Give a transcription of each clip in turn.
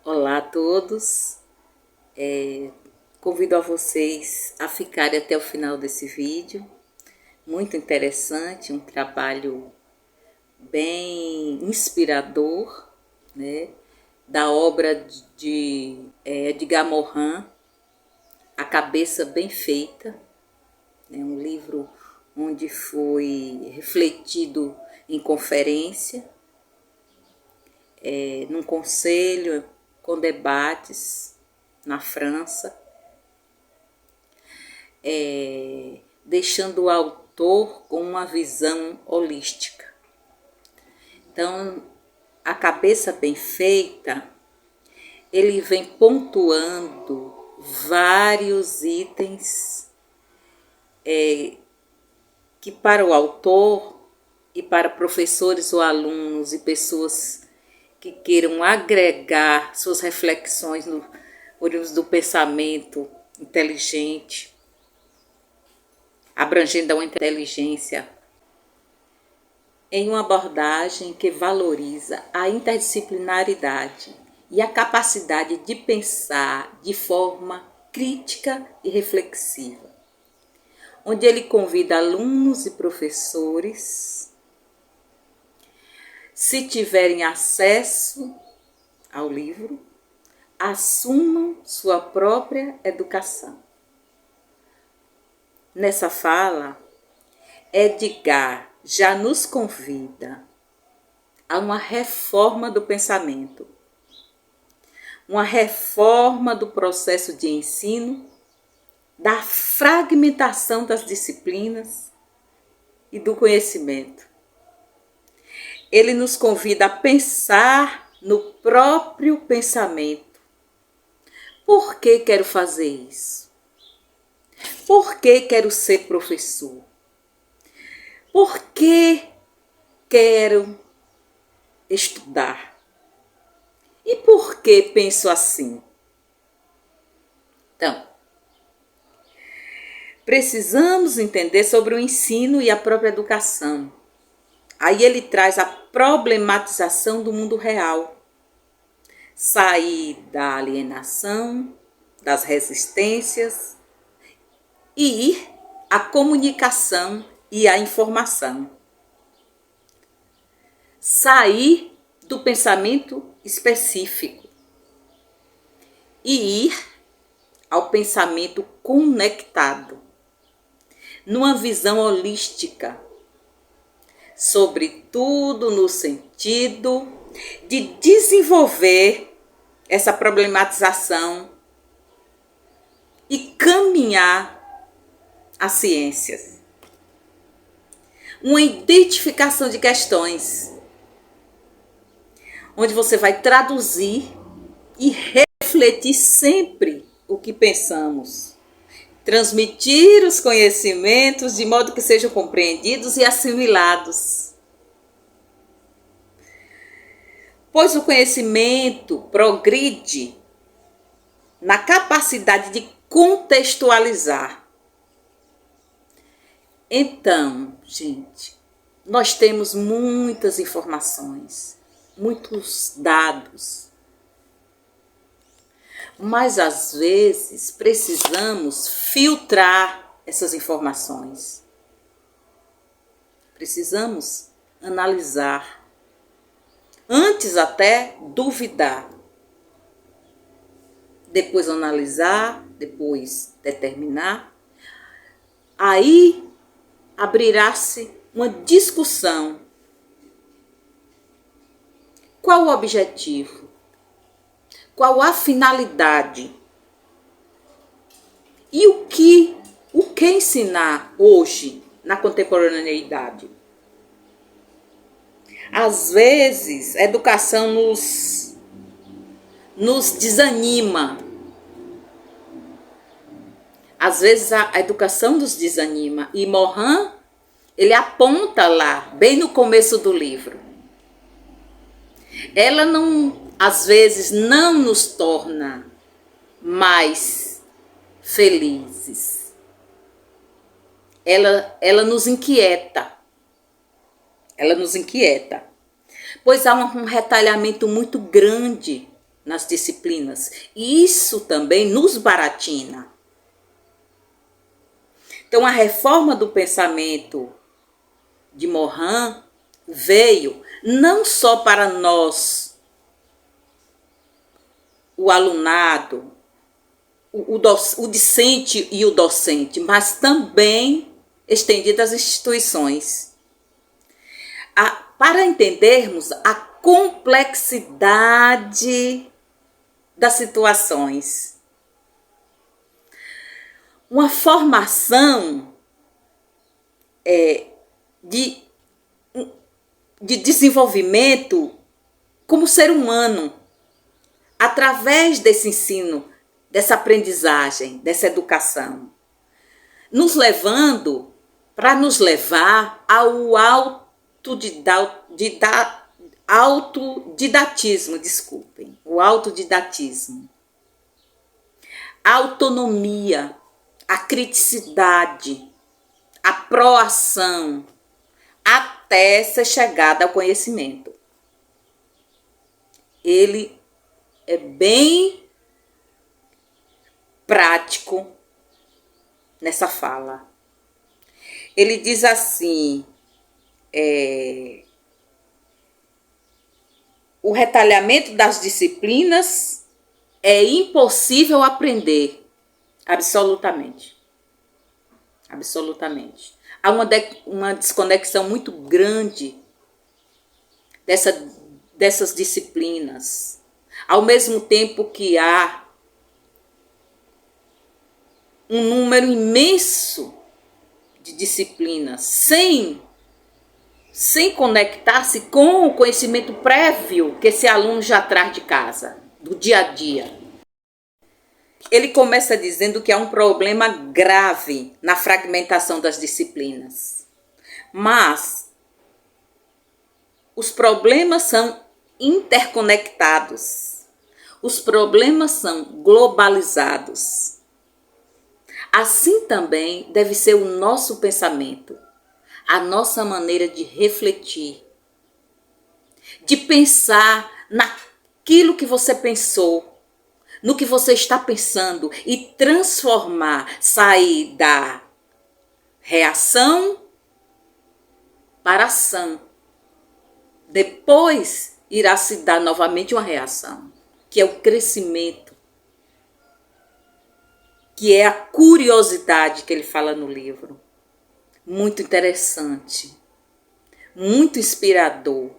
Olá a todos, convido a vocês a ficarem até o final desse vídeo, muito interessante, um trabalho bem inspirador, né, da obra de Edgar Morin, A Cabeça Bem Feita, né, um livro onde foi refletido em conferência, num conselho com debates na França, deixando o autor com uma visão holística. Então, A Cabeça Bem Feita, ele vem pontuando vários itens que para o autor e para professores ou alunos e pessoas que queiram agregar suas reflexões no oriundos do pensamento inteligente, abrangendo a inteligência, em uma abordagem que valoriza a interdisciplinaridade e a capacidade de pensar de forma crítica e reflexiva, onde ele convida alunos e professores, se tiverem acesso ao livro, assumam sua própria educação. Nessa fala, Edgar já nos convida a uma reforma do pensamento, uma reforma do processo de ensino, da fragmentação das disciplinas e do conhecimento. Ele nos convida a pensar no próprio pensamento. Por que quero fazer isso? Por que quero ser professor? Por que quero estudar? E por que penso assim? Então, precisamos entender sobre o ensino e a própria educação. Aí ele traz a problematização do mundo real. Sair da alienação, das resistências e ir à comunicação e à informação. Sair do pensamento específico e ir ao pensamento conectado, numa visão holística, sobretudo no sentido de desenvolver essa problematização e caminhar as ciências. Uma identificação de questões, onde você vai traduzir e refletir sempre o que pensamos. Transmitir os conhecimentos de modo que sejam compreendidos e assimilados. Pois o conhecimento progride na capacidade de contextualizar. Então, gente, nós temos muitas informações, muitos dados, mas às vezes precisamos filtrar essas informações. Precisamos analisar, antes até duvidar. Depois analisar, depois determinar. Aí abrirá-se uma discussão. Qual o objetivo? Qual a finalidade? E o que ensinar hoje na contemporaneidade? Às vezes, a educação nos desanima. Às vezes, a educação nos desanima. E Morin, ele aponta lá, bem no começo do livro. Ela não, às vezes, não nos torna mais felizes. Ela nos inquieta. Ela nos inquieta. Pois há um retalhamento muito grande nas disciplinas. E isso também nos baratina. Então, a reforma do pensamento de Morin veio não só para nós, o alunado, o discente e o docente, mas também estendido às instituições. Para entendermos a complexidade das situações. Uma formação de desenvolvimento como ser humano, através desse ensino, dessa aprendizagem, dessa educação, nos levando para nos levar ao autodidatismo, desculpem, o autodidatismo, a autonomia, a criticidade, a proação, até ser chegada ao conhecimento. Ele é bem prático nessa fala. Ele diz assim, o retalhamento das disciplinas é impossível aprender, absolutamente. Absolutamente. Há uma desconexão muito grande dessas disciplinas, ao mesmo tempo que há um número imenso de disciplinas, sem conectar-se com o conhecimento prévio que esse aluno já traz de casa, do dia a dia. Ele começa dizendo que há um problema grave na fragmentação das disciplinas. Mas os problemas são interconectados. Os problemas são globalizados. Assim também deve ser o nosso pensamento, a nossa maneira de refletir, de pensar naquilo que você pensou, no que você está pensando e transformar, sair da reação para a ação. Depois irá se dar novamente uma reação, que é o crescimento, que é a curiosidade que ele fala no livro. Muito interessante, muito inspirador.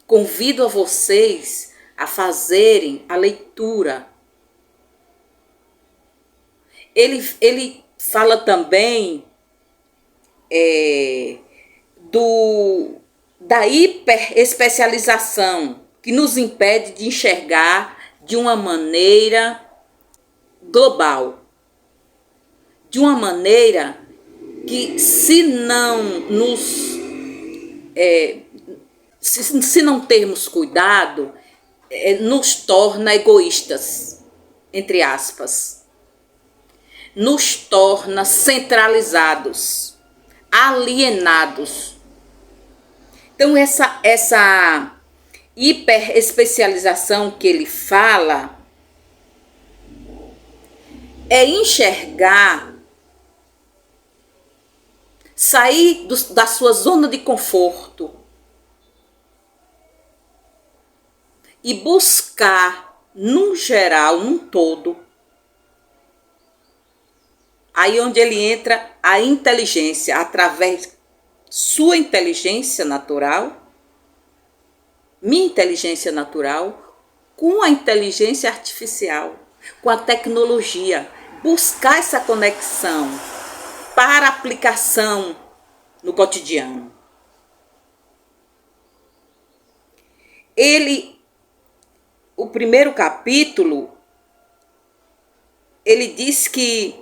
Convido a vocês a fazerem a leitura. Ele fala também da hiperespecialização, que nos impede de enxergar de uma maneira global, de uma maneira que, se não termos cuidado, nos torna egoístas, entre aspas, nos torna centralizados, alienados. Então, essa hiperespecialização que ele fala é enxergar, sair da sua zona de conforto e buscar, num geral, num todo, aí onde ele entra a inteligência, através sua inteligência natural, minha inteligência natural, com a inteligência artificial, com a tecnologia, buscar essa conexão para aplicação no cotidiano. O primeiro capítulo, ele diz que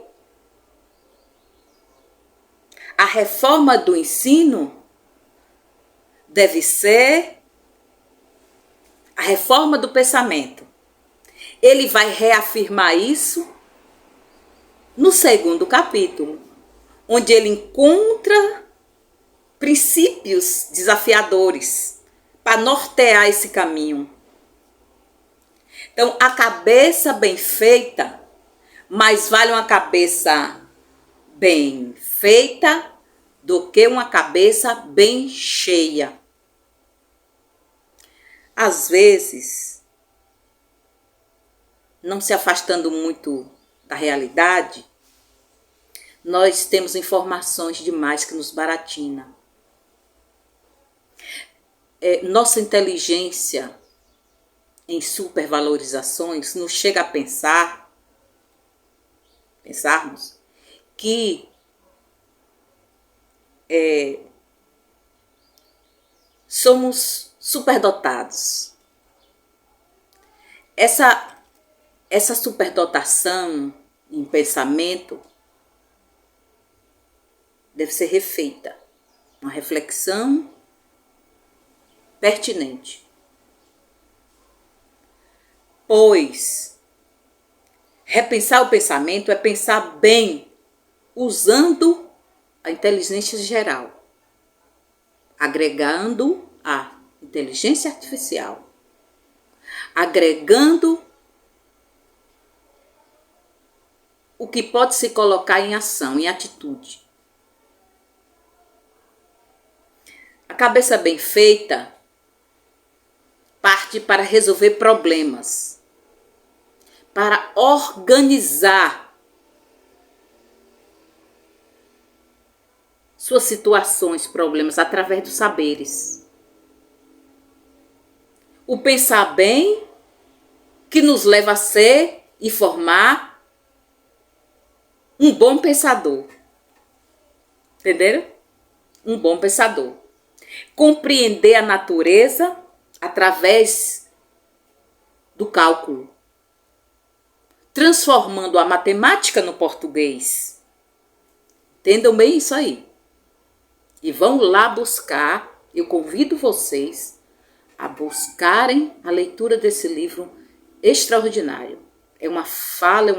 a reforma do ensino deve ser a reforma do pensamento. Ele vai reafirmar isso no segundo capítulo, onde ele encontra princípios desafiadores para nortear esse caminho. Então, a cabeça bem feita, mais vale uma cabeça bem feita do que uma cabeça bem cheia. Às vezes, não se afastando muito da realidade, nós temos informações demais que nos baratina. Nossa inteligência em supervalorizações nos chega a pensarmos que somos superdotados. Essa superdotação em pensamento deve ser refeita. Uma reflexão pertinente. Pois repensar o pensamento é pensar bem, usando a inteligência geral, agregando a inteligência artificial, agregando o que pode se colocar em ação, em atitude. A cabeça bem feita parte para resolver problemas, para organizar suas situações, problemas, através dos saberes. O pensar bem, que nos leva a ser e formar um bom pensador. Entenderam? Um bom pensador. Compreender a natureza através do cálculo, transformando a matemática no português. Entendam bem isso aí. E vão lá buscar, eu convido vocês a buscarem a leitura desse livro extraordinário. É uma fala,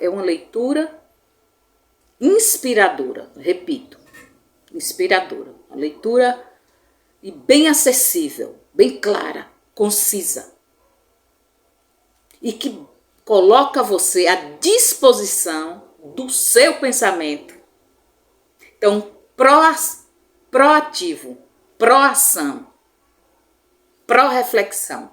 é uma leitura inspiradora, repito, inspiradora. Uma leitura e bem acessível, bem clara, concisa. E que coloca você à disposição do seu pensamento. Então, proativo, pró-ação, pró-reflexão,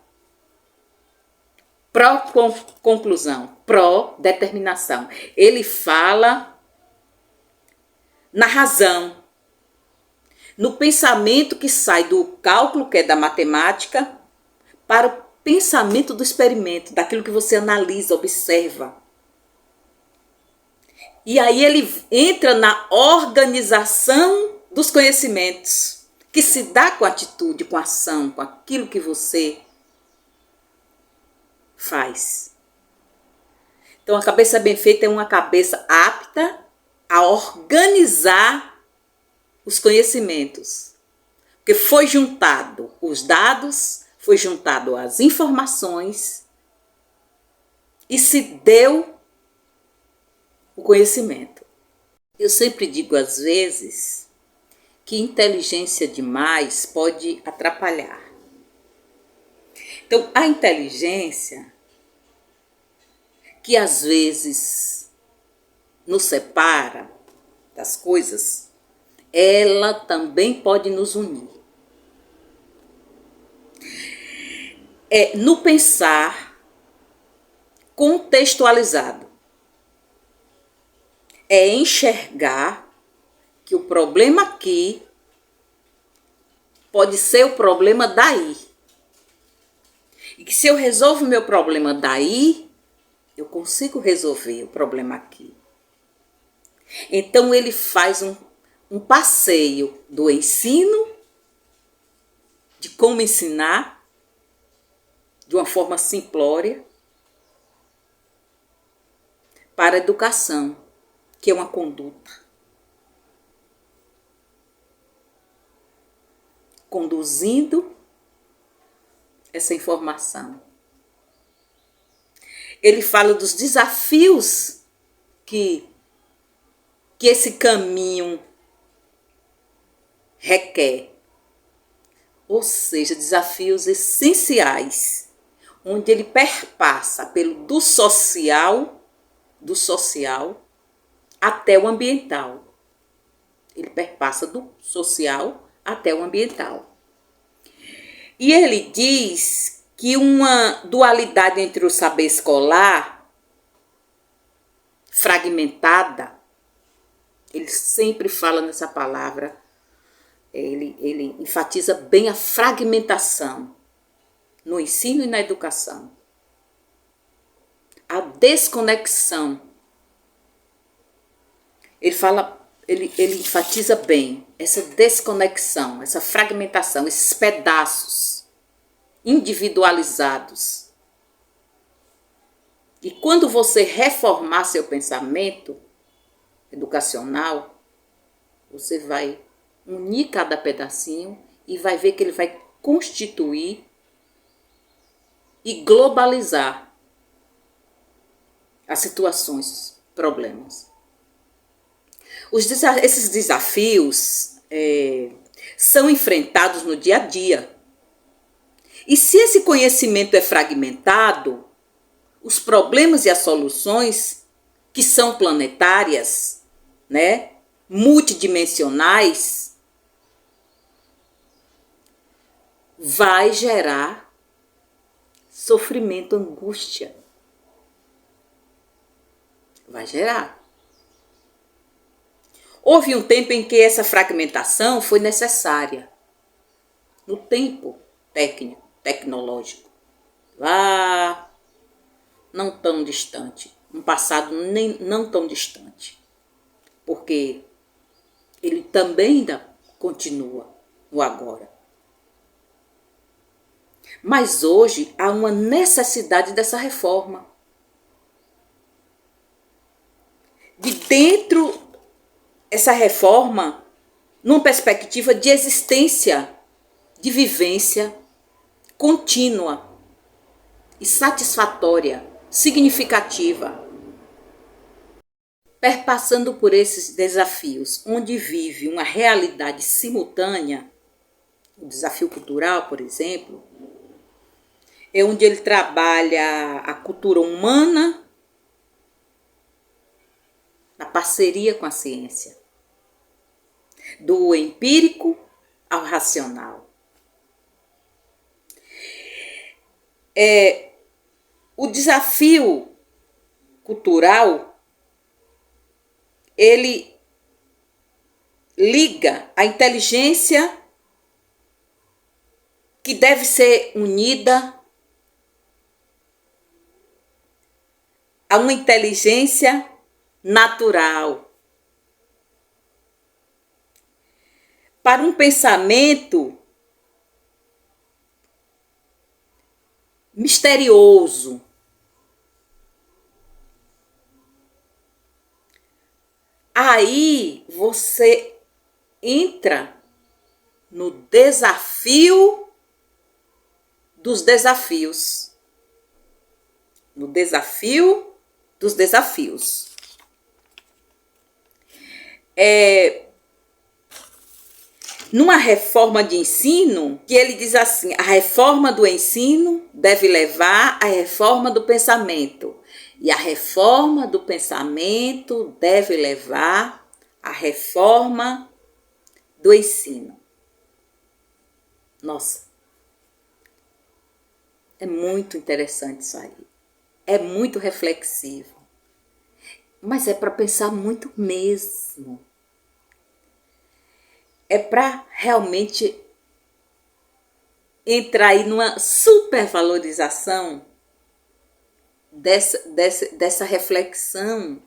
pró-conclusão, pró-determinação. Ele fala na razão, no pensamento que sai do cálculo, que é da matemática, para o pensamento do experimento, daquilo que você analisa, observa. E aí ele entra na organização dos conhecimentos, que se dá com atitude, com ação, com aquilo que você faz. Então, a cabeça bem feita é uma cabeça apta a organizar os conhecimentos. Porque foi juntado os dados, foi juntado as informações e se deu o conhecimento. Eu sempre digo às vezes que inteligência demais pode atrapalhar. Então, a inteligência que às vezes nos separa das coisas, ela também pode nos unir. No pensar contextualizado. É enxergar que o problema aqui pode ser o problema daí. E que se eu resolvo o meu problema daí, eu consigo resolver o problema aqui. Então ele faz um passeio do ensino, de como ensinar, de uma forma simplória, para a educação, que é uma conduta. Conduzindo essa informação. Ele fala dos desafios que esse caminho requer. Ou seja, desafios essenciais. onde ele perpassa do social até o ambiental. Ele perpassa do social até o ambiental. E ele diz que uma dualidade entre o saber escolar fragmentada, ele sempre fala nessa palavra, ele enfatiza bem a fragmentação no ensino e na educação. A desconexão. Ele enfatiza bem essa desconexão, essa fragmentação, esses pedaços individualizados. E quando você reformar seu pensamento educacional, você vai unir cada pedacinho e vai ver que ele vai constituir e globalizar as situações, problemas. Esses desafios são enfrentados no dia a dia. E se esse conhecimento é fragmentado, os problemas e as soluções, que são planetárias, né, multidimensionais, vai gerar sofrimento, angústia. Vai gerar. Houve um tempo em que essa fragmentação foi necessária. No tempo tecnológico. Lá, não tão distante. Um passado não tão distante. Porque ele também ainda continua no agora. Mas hoje há uma necessidade dessa reforma. De dentro essa reforma, numa perspectiva de existência, de vivência contínua e satisfatória, significativa, perpassando por esses desafios, onde vive uma realidade simultânea, o desafio cultural, por exemplo, é onde ele trabalha a cultura humana na parceria com a ciência, do empírico ao racional. O desafio cultural, ele liga a inteligência que deve ser unida a uma inteligência natural, para um pensamento misterioso. Aí você entra no desafio dos desafios. No desafio dos desafios. Numa reforma de ensino, que ele diz assim, a reforma do ensino deve levar à reforma do pensamento. E a reforma do pensamento deve levar à reforma do ensino. Nossa, é muito interessante isso aí. É muito reflexivo. Mas é para pensar muito mesmo. É para realmente entrar aí numa supervalorização dessa reflexão,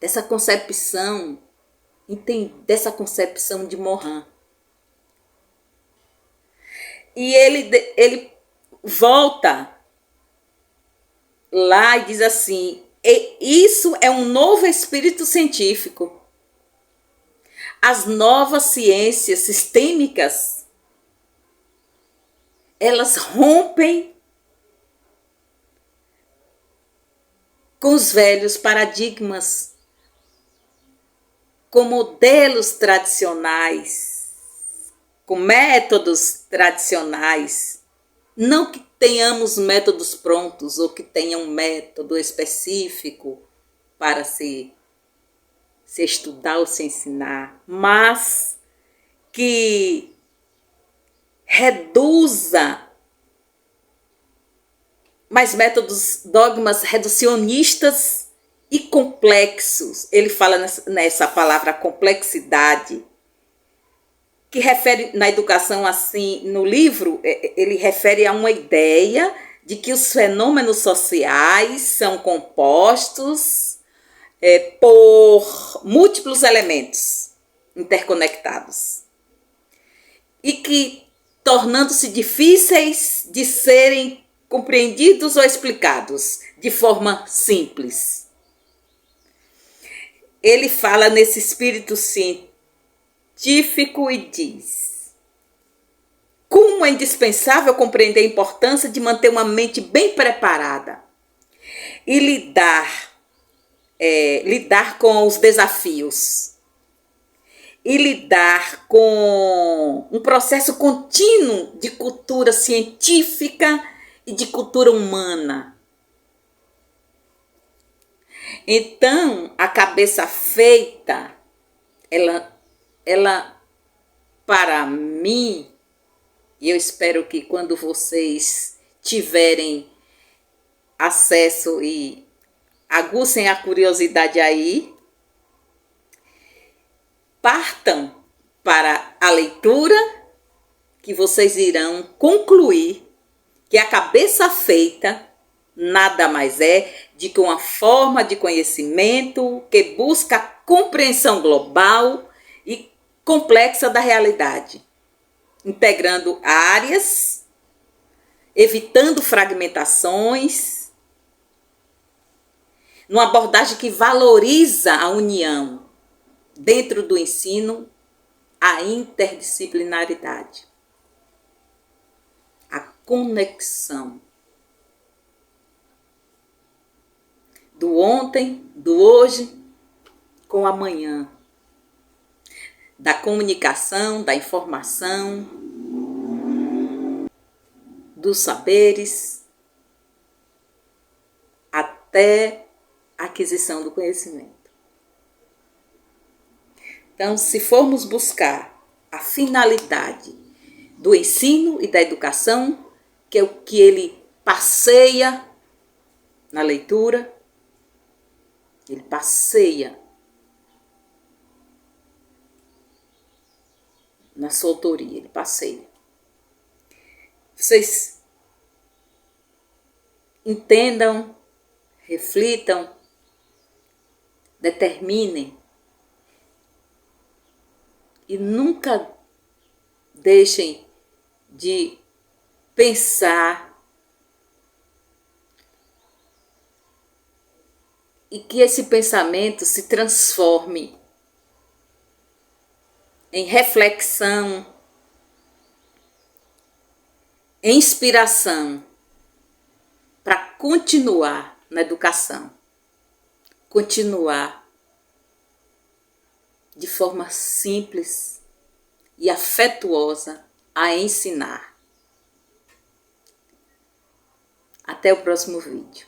dessa concepção, dessa concepção de Morin. E ele volta lá e diz assim, isso é um novo espírito científico. As novas ciências sistêmicas, elas rompem com os velhos paradigmas, com modelos tradicionais, com métodos tradicionais, não que tenhamos métodos prontos ou que tenha um método específico para se estudar ou se ensinar, mas que reduza mais métodos, dogmas reducionistas e complexos. Ele fala nessa palavra complexidade, que refere na educação assim, no livro, ele refere a uma ideia de que os fenômenos sociais são compostos por múltiplos elementos interconectados e que, tornando-se difíceis de serem compreendidos ou explicados de forma simples. Ele fala nesse espírito científico e diz: como é indispensável compreender a importância de manter uma mente bem preparada e lidar com os desafios e lidar com um processo contínuo de cultura científica e de cultura humana. Então, a cabeça feita, ela para mim, e eu espero que quando vocês tiverem acesso e aguçem a curiosidade aí, partam para a leitura, que vocês irão concluir que a cabeça feita nada mais é de que uma forma de conhecimento que busca a compreensão global e complexa da realidade, integrando áreas, evitando fragmentações, numa abordagem que valoriza a união dentro do ensino, a interdisciplinaridade, a conexão do ontem, do hoje com o amanhã, da comunicação, da informação, dos saberes, até a aquisição do conhecimento. Então, se formos buscar a finalidade do ensino e da educação, que é o que ele passeia na leitura, ele passeia na sua autoria, ele passeia. Vocês entendam, reflitam, determinem e nunca deixem de pensar e que esse pensamento se transforme em reflexão, em inspiração para continuar na educação, continuar de forma simples e afetuosa a ensinar. Até o próximo vídeo.